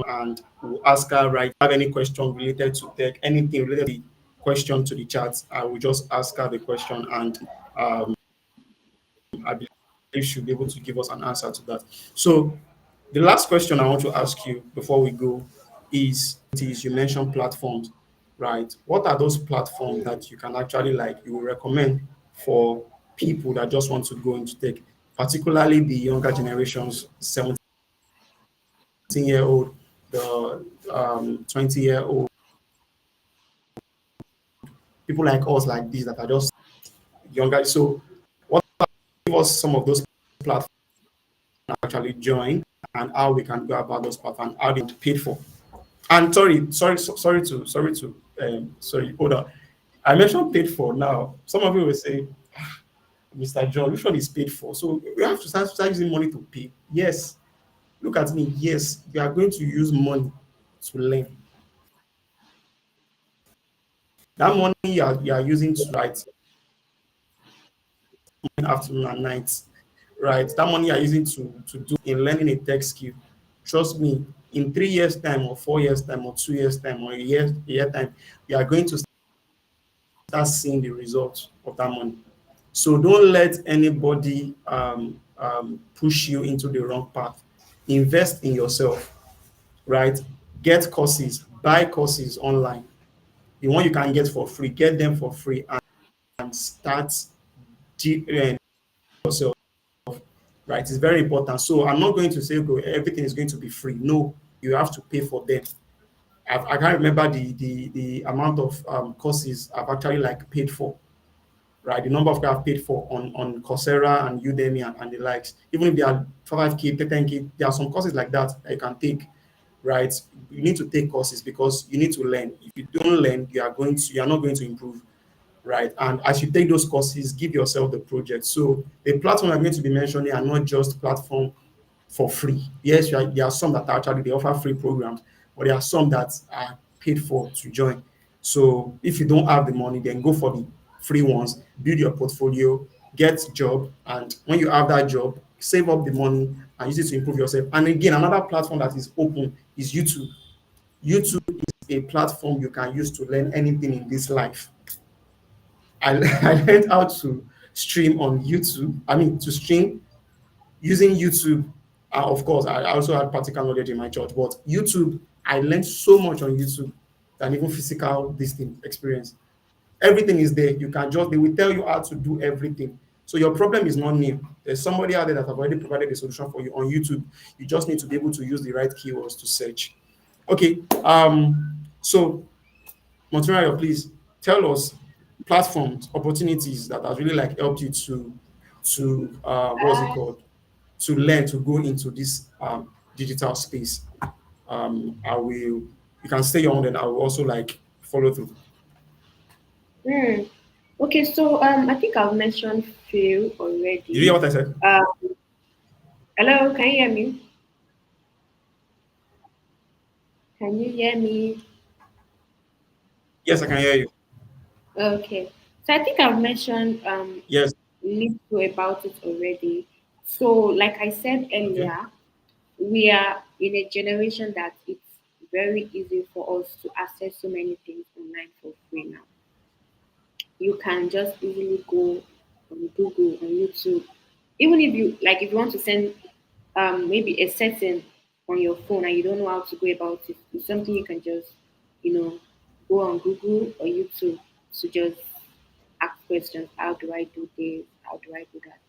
and we'll ask her, right? Have any question related to tech, anything related to the question to the chat, I will just ask her the question, and I believe she'll be able to give us an answer to that. So the last question I want to ask you before we go is you mentioned platforms, right? What are those platforms that you can actually like you will recommend for people that just want to go into tech, particularly the younger generations, 17-year-old, the 20-year-old, people like us like this that are just younger. So what give us some of those platforms actually join and how we can go about those platforms, how they paid for. And sorry, hold on. I mentioned paid for now. Some of you will say, Mr. John, which one is paid for? So we have to start using money to pay. Yes. Look at me. Yes, we are going to use money to learn. That money you are using to write afternoon and night, right? That money you are using to do in learning a tech skill. Trust me, in 3 years' time, or 4 years' time, or 2 years' time, or a year time, you are going to start seeing the results of that money. So don't let anybody push you into the wrong path. Invest in yourself, right? Get courses, buy courses online. The one you can get for free, get them for free, and start yourself, right? It's very important. So I'm not going to say, okay, everything is going to be free. No, you have to pay for them. I can't remember the amount of courses I've actually like paid for, right? The number of I've paid for on Coursera and Udemy and the likes. Even if they are 5K, 10K, there are some courses like that you can take, right? You need to take courses because you need to learn. If you don't learn, you are not going to improve, right? And as you take those courses, give yourself the project. So the platform I'm going to be mentioning are not just platform for free. Yes, there are some that actually they offer free programs, but there are some that are paid for to join. So if you don't have the money, then go for the free ones, build your portfolio, get job, and when you have that job, save up the money and use it to improve yourself. And again, another platform that is open is YouTube. YouTube is a platform you can use to learn anything in this life. I learned how to stream on YouTube. I mean, to stream using YouTube. Of course, I also had practical knowledge in my church, but YouTube, I learned so much on YouTube than even physical this thing experience. Everything is there. You can just, they will tell you how to do everything. So your problem is not new. There's somebody out there that have already provided a solution for you on YouTube. You just need to be able to use the right keywords to search. Okay. So Montreal, please tell us platforms, opportunities that have really like helped you to what's it called? To learn to go into this digital space. I will, you can stay on and I will also like follow through. Hmm. Okay, so I think I've mentioned few Did you hear already. what I said? Uh, Hello, can you hear me? Can you hear me? Yes, I can hear you. Okay, so I think I've mentioned Yes. little about it already. So, like I said Okay. earlier, we are in a generation that it's very easy for us to access so many things online for free now. You can just easily go on Google, on YouTube. Even if you like, if you want to send maybe a setting on your phone and you don't know how to go about it, it's something you can just, you know, go on Google or YouTube to just ask questions. How do I do this? How do I do that?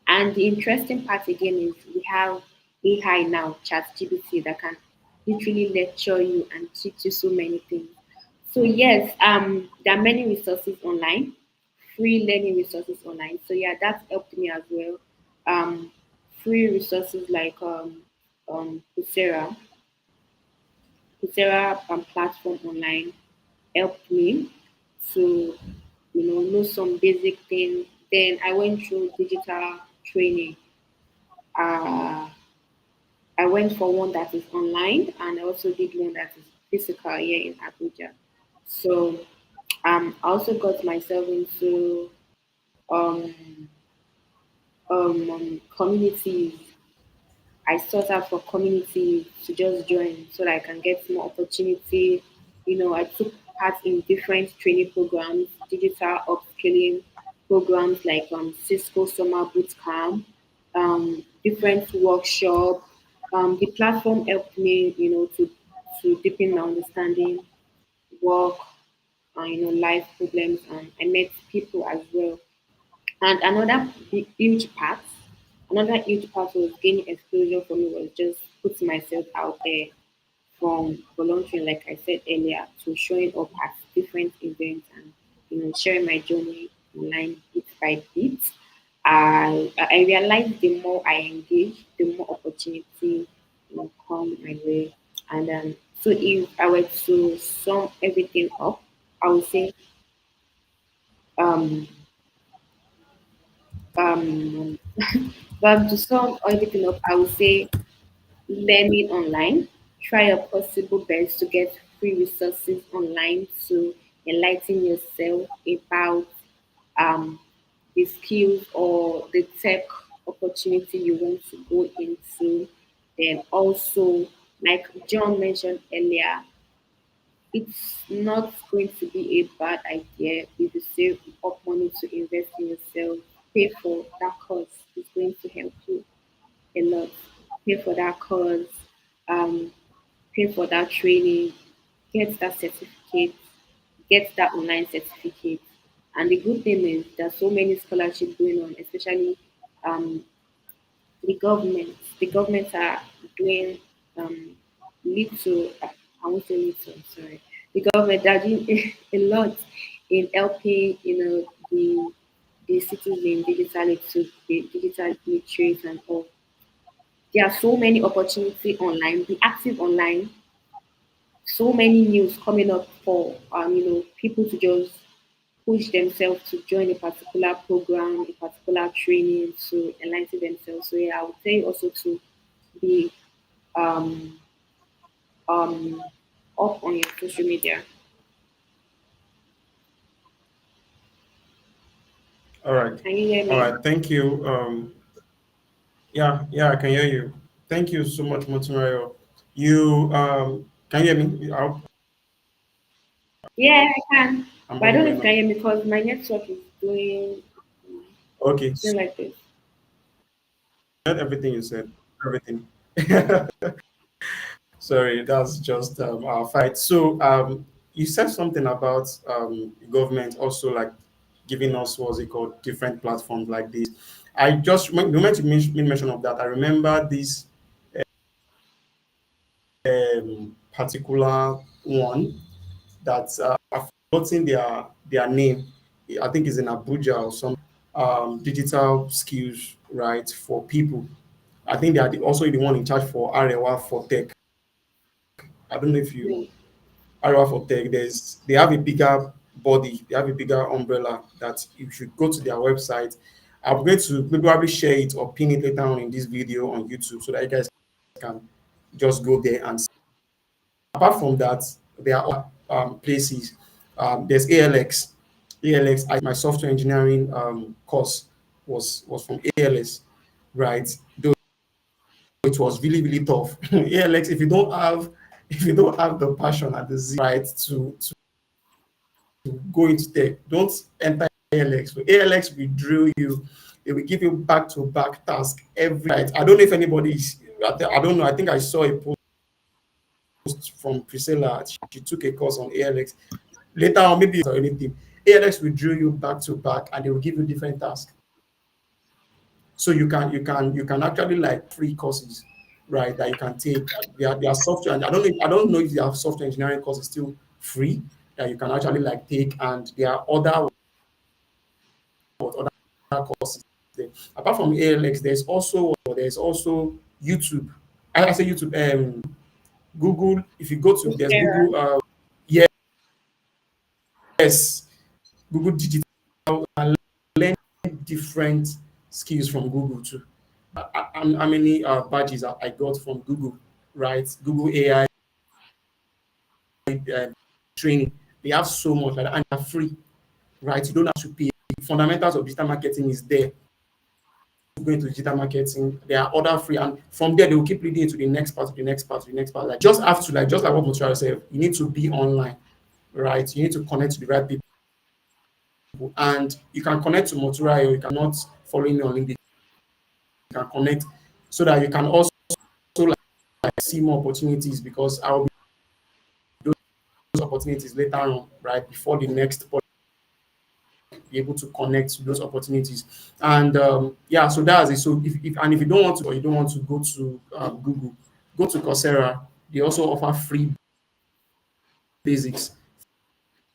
And the interesting part again is we have AI now, ChatGPT, that can literally lecture you and teach you so many things. So yes, there are many resources online, free learning resources online. So yeah, that's helped me as well. Um, Free resources like Coursera, platform online helped me to know some basic things. Then I went through digital training. Uh, I went for one that is online, and I also did one that is physical here in Abuja. So I also got myself into um, communities. I sought out for communities to just join so that I can get more opportunity. I took part in different training programs, digital upskilling programs like Cisco Summer Boot Camp, different workshop. The platform helped me, to deepen my understanding, work, life problems, and I met people as well. And another huge part was gaining exposure for me was just putting myself out there, from volunteering, like I said earlier, to showing up at different events and sharing my journey online bit by bit. I realized the more I engage, the more opportunity come my way. And so if I were to sum everything up, I would say um um but to sum everything up, I would say learning online. Try your possible best to get free resources online to enlighten yourself about um, the skills or the tech opportunity you want to go into. Then also, like John mentioned earlier, it's not going to be a bad idea if you save up money to invest in yourself. Pay for that course. It's going to help you a lot. Pay for that course, um, pay for that training, get that certificate, get that online certificate. And the good thing is there's so many scholarships going on, especially um, the government. The government are doing little, I won't say little, sorry. The government are doing a lot in helping, the citizens digitally to be digital literate and all. There are so many opportunity online. Be active online. So many news coming up for people to just push themselves to join a particular program, a particular training to enlighten themselves. So yeah, I would say also to be um um up on your social media. All right. Can you hear All me? right. Thank you. Yeah, I can hear you. Thank you so much, Montemario. You can you hear me? Yeah, I can. I'm But I don't know if audible you now. can hear me because my network is Okay, so doing like this. not everything you said, everything. Sorry, that's just our fight. So you said something about government also like giving us what's it called different platforms like this. I just the moment you made mention of that, I remember this particular one that I've forgotten their name. I think it's in Abuja or some digital skills right for people. I think they are also the one in charge for Arewa for tech. I don't know if you Mm. Arewa for tech. They have a bigger body, they have a bigger umbrella that you should go to their website. I'm going to probably share it or pin it later on in this video on YouTube so that you guys can just go there and see. Apart from that, there are places. There's ALX. My software engineering course was from ALS, right? Though it was really really tough. ALX, if you don't have the passion and the zeal, right, to go into tech, don't enter ALX. So ALX will drill you. It will give you back to back task every night. I don't know if anybody is. I don't know. I think I saw a post from Priscilla. She took a course on ALX. Later on, maybe or anything, ALX will drill you back to back, and they will give you different tasks. So you can actually like free courses, right? That you can take. Their software. And I don't know if their software engineering course is still free that you can actually like take, and there are other courses there. Apart from ALX, there's also YouTube. I say YouTube. Google. If you go to there's Coursera. Google. Yes, Google Digital. Learn different skills from Google too. How many badges I got from Google, right? Google AI training. They have so much like that, and they're free, right? You don't have to pay. Fundamentals of digital marketing is there. Going to digital marketing, there are other free, and from there they will keep leading to the next part, to the next part, to the next part. Like just have to like just like what Motura said, you need to be online, right? You need to connect to the right people, and you can connect to Motura, or you cannot follow me on LinkedIn. You can connect so that you can also like see more opportunities because I'll be those opportunities later on, right? Before the next be able to connect to those opportunities. And yeah, so that's it. So if you don't want to or you don't want to go to Google, go to Coursera. They also offer basics,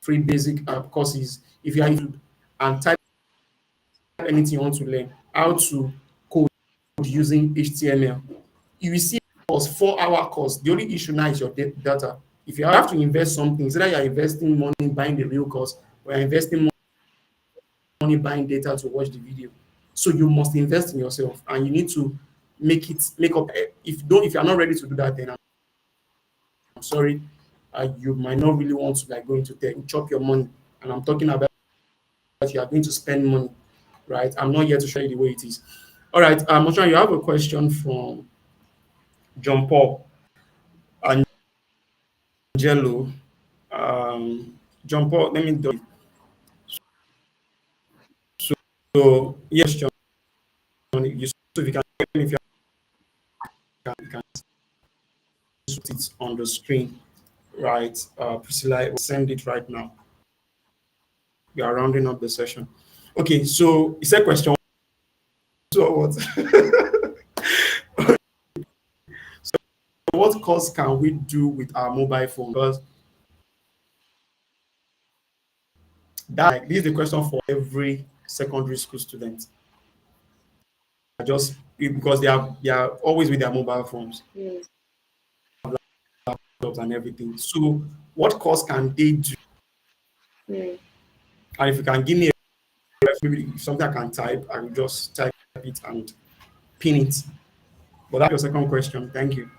free basic courses. If you are and type anything you want to learn, how to code using HTML, you will see a course, 4-hour course. The only issue now is your data. If you have to invest something, it's either you're investing money buying the real course or you're investing money buying data to watch the video. So you must invest in yourself and you need to make up. If you're not ready to do that, then I'm sorry, you might not really want to like go into tech, chop your money. And I'm talking about you are going to spend money, right? I'm not here to show you the way it is. All right, Moshan, you have a question from John Paul Angelo. John Paul, let me do it. So yes, John, you so if you can if you can put it on the screen, right? Priscilla will send it right now. We are rounding up the session. Okay, so you said question. So what? What course can we do with our mobile phone? Because this is the question for every secondary school student. Just because they are always with their mobile phones Mm. and everything. So what course can they do? Mm. And if you can give me maybe something I can type, I will just type it and pin it. But that's your second question. Thank you.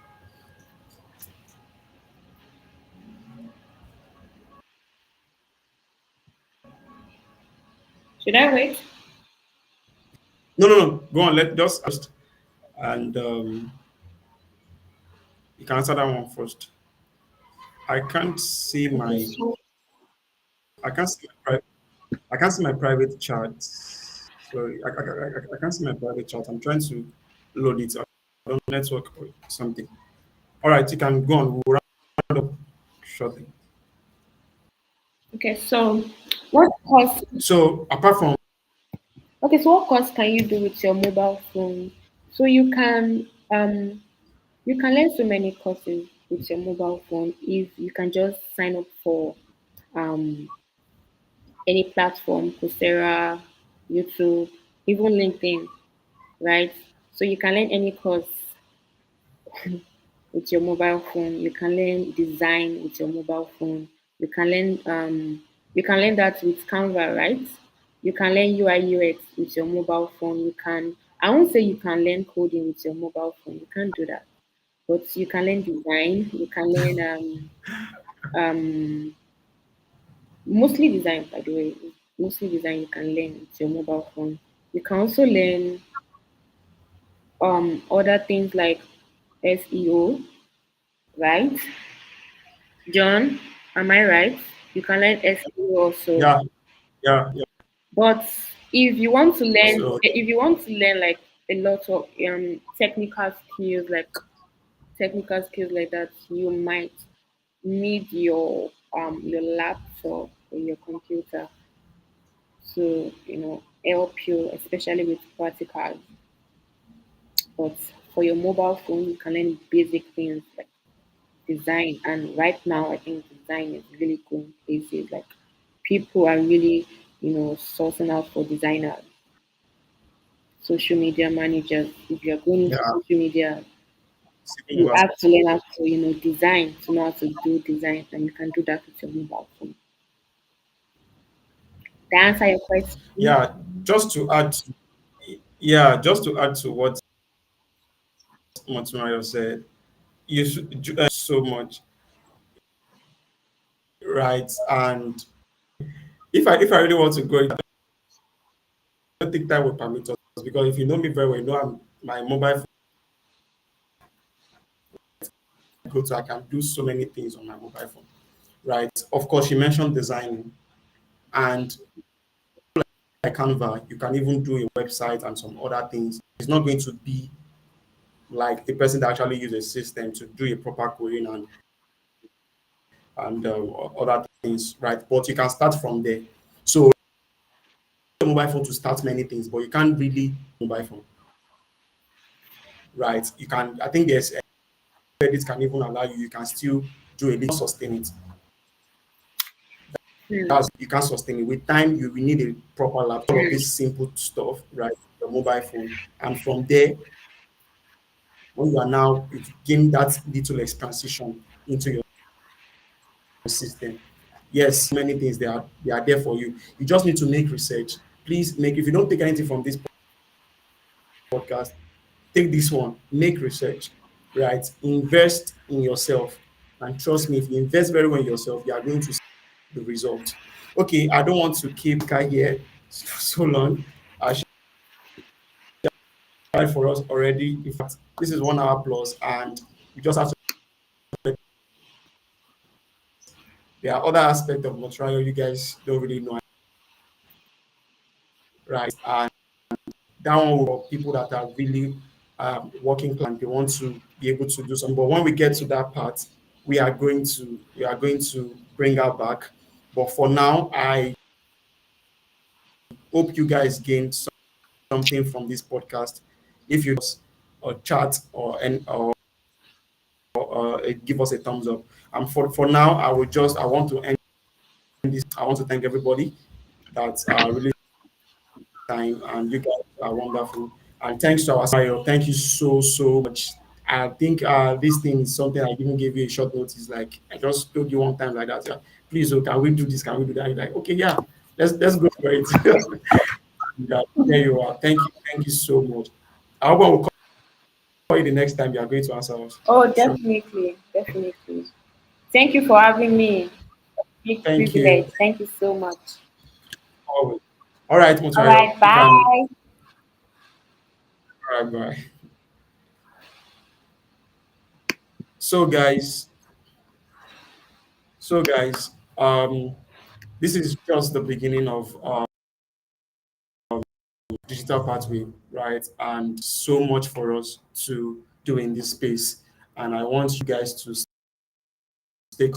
Should I wait? No, no, no. Go on. Let just and you can answer that one first. I can't see Okay, my. so I can't see my private. I can't see my private chat. Sorry, I can't see my private chat. I'm trying to load it. I don't know, network or something. All right, you can go on. We'll round up shortly. Okay, so what course? So apart from Okay, so what course can you do with your mobile phone? So you can learn so many courses with your mobile phone if you can just sign up for um any platform, Coursera, YouTube, even LinkedIn, right? So you can learn any course with your mobile phone. You can learn design with your mobile phone. You can learn that with Canva, right? You can learn UI UX with your mobile phone. I won't say you can learn coding with your mobile phone. You can't do that. But you can learn design. You can learn um mostly design, by the way. Mostly design you can learn with your mobile phone. You can also learn other things like SEO, right? John, am I right? You can learn SEO also. yeah, yeah. But So if you want to learn like a lot of technical skills like that, you might need your laptop or your computer to help you, especially with practicals. But for your mobile phone, you can learn basic things like design. And right now, I think design is really going places. Like people are really, sourcing out for designers, social media managers. If you're going yeah, into social media, civil you was have to learn how to, design, to know how to do design, and you can do that with your mobile phone. To answer your question, yeah. Just to add, yeah, just to add to what Montemario said, you should so much, right? And if I really want to go, I don't think that will permit us because if you know me very well, you know my mobile phone go to I can do so many things on my mobile phone, right? Of course, you mentioned designing and like Canva, you can even do a website and some other things. It's not going to be like the person that actually uses a system to do a proper coding and other things, right? But you can start from there. So mobile phone to start many things, but you can't really mobile phone, right? You can. I think there's credit can even allow you. You can still do a little sustain it. hmm, That's you can't sustain it. With time, you will need a proper laptop. All of hmm, this simple stuff, right? Your mobile phone, and from there, when you are now you've gained that little expansion into your system. Yes, many things they are there for you. You just need to make research. Please make if you don't take anything from this podcast, take this one, make research, right? Invest in yourself. And trust me, if you invest very well in yourself, you are going to see the results. Okay, I don't want to keep Kai here so long. I tried for us already. In fact, this is 1 hour plus, and we just have to. There are other aspects of Montreal you guys don't really know, right? And that one for people that are really working plan, they want to be able to do something. But when we get to that part, we are going to bring her back. But for now, I hope you guys gained something from this podcast. If you or chat or give us a thumbs up. And for now, I want to end this. I want to thank everybody that really time, and you guys are wonderful. And thanks to our Sayo, thank you so much. I think this thing is something I even gave you a short notice. Like I just told you one time like that. Yeah, please, oh, can we do this? Can we do that? You're like, okay, yeah, let's go for it. Yeah, there you are. Thank you so much. I hope I will call you the next time you are going to answer us. oh, So definitely, definitely. Thank you for having me. Big thank privilege. you. Thank you so much. Always. All right, All Motayo, right, you can. bye. All right, bye. So guys, so guys, this is just the beginning of digital pathway, right? And so much for us to do in this space. And I want you guys to stay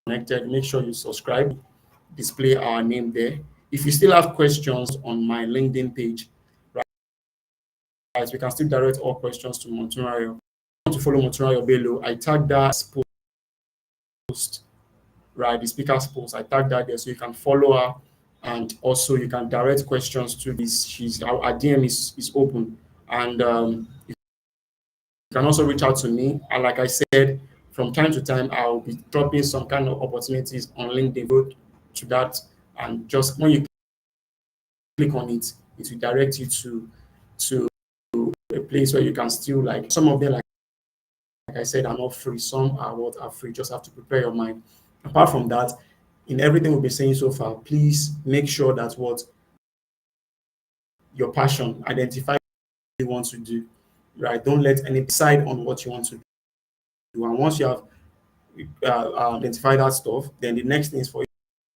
connected. Make sure you subscribe, display our name there. If you still have questions on my LinkedIn page, right, we can still direct all questions to Monturayo. Want to follow Monturayo Bello? I tag that post, right? The speaker's post. I tag that there so you can follow her, and also you can direct questions to this. Our DM is open, and you can also reach out to me. And like I said, from time to time, I'll be dropping some kind of opportunities on LinkedIn. Go to that, and just when you click on it, it will direct you to a place where you can still, like, some of them, like I said, are not free. Some are free. Just have to prepare your mind. Apart from that, in everything we've been saying so far, please make sure that what your passion, identify what you want to do, right? Don't let any decide on what you want to do. And once you have identified that stuff, then the next thing is for you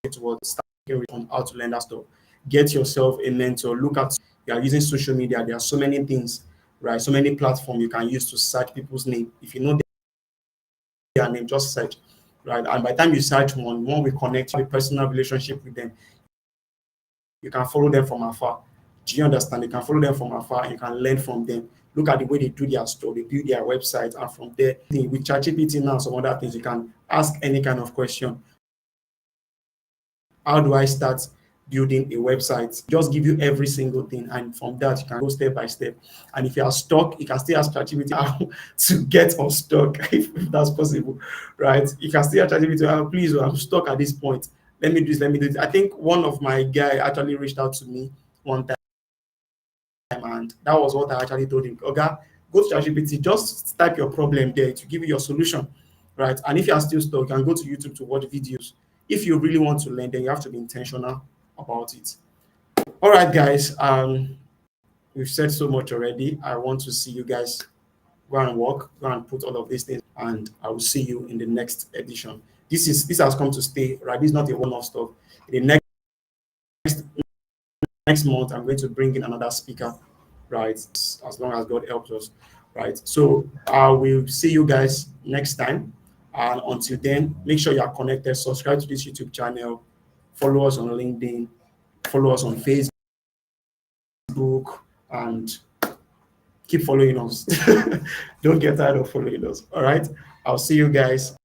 to start on how to learn that stuff. Get yourself a mentor. Look at, you are using social media. There are so many things, right? So many platforms you can use to search people's name. If you know their name, just search, right? And by the time you search one will connect, have a personal relationship with them. You can follow them from afar. Do you understand? You can follow them from afar and you can learn from them. Look at the way they do their store, they build their website, and from there, with ChatGPT now, some other things, you can ask any kind of question. How do I start building a website? Just give you every single thing, and from that you can go step by step. And if you are stuck, you can still ask ChatGPT how to get unstuck, if that's possible, right? You can still ask ChatGPT, please, I'm stuck at this point. Let me do this, let me do this. I think one of my guy actually reached out to me one time, and that was what I actually told him. Okay, go to ChatGPT, just type your problem there to give you your solution, right? And if you are still stuck, you can go to YouTube to watch videos. If you really want to learn, then you have to be intentional about it. All right, guys. We've said so much already. I want to see you guys go and work, go and put all of these things, and I will see you in the next edition. This has come to stay, right? This is not a one-off stuff. In the next month, I'm going to bring in another speaker, right? As long as God helps us, right? So I will see you guys next time. And until then, make sure you are connected. Subscribe to this YouTube channel. Follow us on LinkedIn. Follow us on Facebook. And keep following us. Don't get tired of following us. All right. I'll see you guys